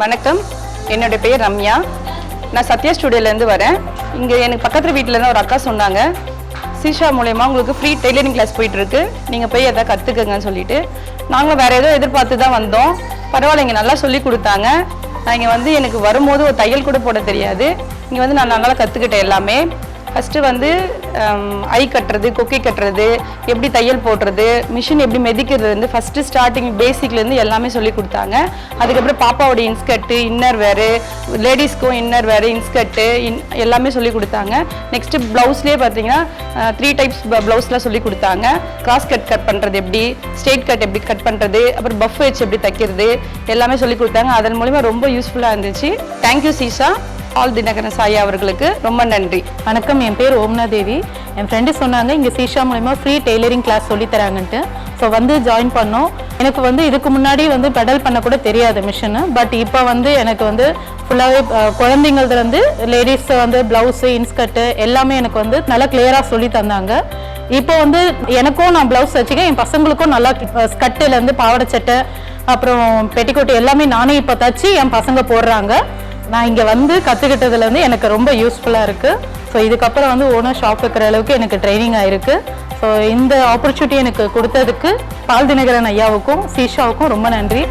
வணக்கம், என்னோட பேர் ரம்யா. நான் சத்யா ஸ்டுடியோலேருந்து வரேன். இங்கே எனக்கு பக்கத்து வீட்டிலேருந்து ஒரு அக்கா சொன்னாங்க, சீஷா மூலயமா உங்களுக்கு ஃப்ரீ டெய்லரிங் கிளாஸ் போயிட்டுருக்கு, நீங்கள் போய் எதாவது கற்றுக்கங்கன்னு சொல்லிட்டு. நாங்களும் வேறு ஏதோ எதிர்பார்த்து தான் வந்தோம். பரவாயில்ல, இங்கே நல்லா சொல்லி கொடுத்தாங்க. நான் இங்கே எனக்கு வரும்போது ஒரு தையல் கூட போட தெரியாது. இங்கே நான் நல்லா கற்றுக்கிட்டேன் எல்லாமே. ஃபஸ்ட்டு ஐ கட்டுறது, கொக்கி கட்டுறது, எப்படி தையல் போடுறது, மிஷின் எப்படி மெதிக்கிறது, ஃபஸ்ட்டு ஸ்டார்டிங் பேசிக்லேருந்து எல்லாமே சொல்லி கொடுத்தாங்க. அதுக்கப்புறம் பாப்பாவோட இன்ஸ்கர்ட்டு, இன்னர் வேறு, லேடிஸ்க்கும் இன்னர் வேறு, இன்ஸ்கர்ட்டு எல்லாமே சொல்லி கொடுத்தாங்க. நெக்ஸ்ட்டு ப்ளவுஸ்லேயே பார்த்தீங்கன்னா 3 டைப்ஸ் ப்ளவுஸ்லாம் சொல்லி கொடுத்தாங்க. கிராஸ் கட் பண்ணுறது எப்படி, ஸ்ட்ரெயிட் கட் எப்படி கட் பண்ணுறது, அப்புறம் பஃப் வச்சு எப்படி தைக்கிறது எல்லாமே சொல்லி கொடுத்தாங்க. அதன் மூலிமா ரொம்ப யூஸ்ஃபுல்லாக இருந்துச்சு. தேங்க்யூ சீஷா. ஆல் தினகரன் சாயா அவர்களுக்கு ரொம்ப நன்றி. வணக்கம், என் பேர் ஓம்னா தேவி. என் ஃப்ரெண்டு சொன்னாங்க இங்கே சீஷா மூலமா ஃப்ரீ டெய்லரிங் கிளாஸ் சொல்லித்தராங்கன்ட்டு. ஸோ ஜாயின் பண்ணோம். எனக்கு இதுக்கு முன்னாடி பெடல் பண்ண கூட தெரியாது மிஷினு. பட் இப்போ எனக்கு ஃபுல்லாகவே குழந்தைங்கள்லேருந்து லேடிஸ் ப்ளவுஸு, இன்ஸ்கர்ட்டு எல்லாமே எனக்கு நல்லா கிளியராக சொல்லி தந்தாங்க. இப்போ எனக்கும் நான் ப்ளவுஸ் வச்சுக்கேன், என் பசங்களுக்கும் நல்லா ஸ்கர்ட்டுலேருந்து பாவாடை சட்டை அப்புறம் பெட்டிக்கோட்டு எல்லாமே நானே இப்போ தச்சு என் பசங்க போடுறாங்க. நான் இங்கே கற்றுக்கிட்டதுலேருந்து எனக்கு ரொம்ப யூஸ்ஃபுல்லாக இருக்குது. ஸோ இதுக்கப்புறம் ஓனர் ஷாப் வைக்கிற அளவுக்கு எனக்கு ட்ரைனிங் ஆகிருக்கு. ஸோ இந்த ஆப்பர்ச்சுனிட்டி எனக்கு கொடுத்ததுக்கு பால் தினகரன் ஐயாவுக்கும் சீஷாவுக்கும் ரொம்ப நன்றி.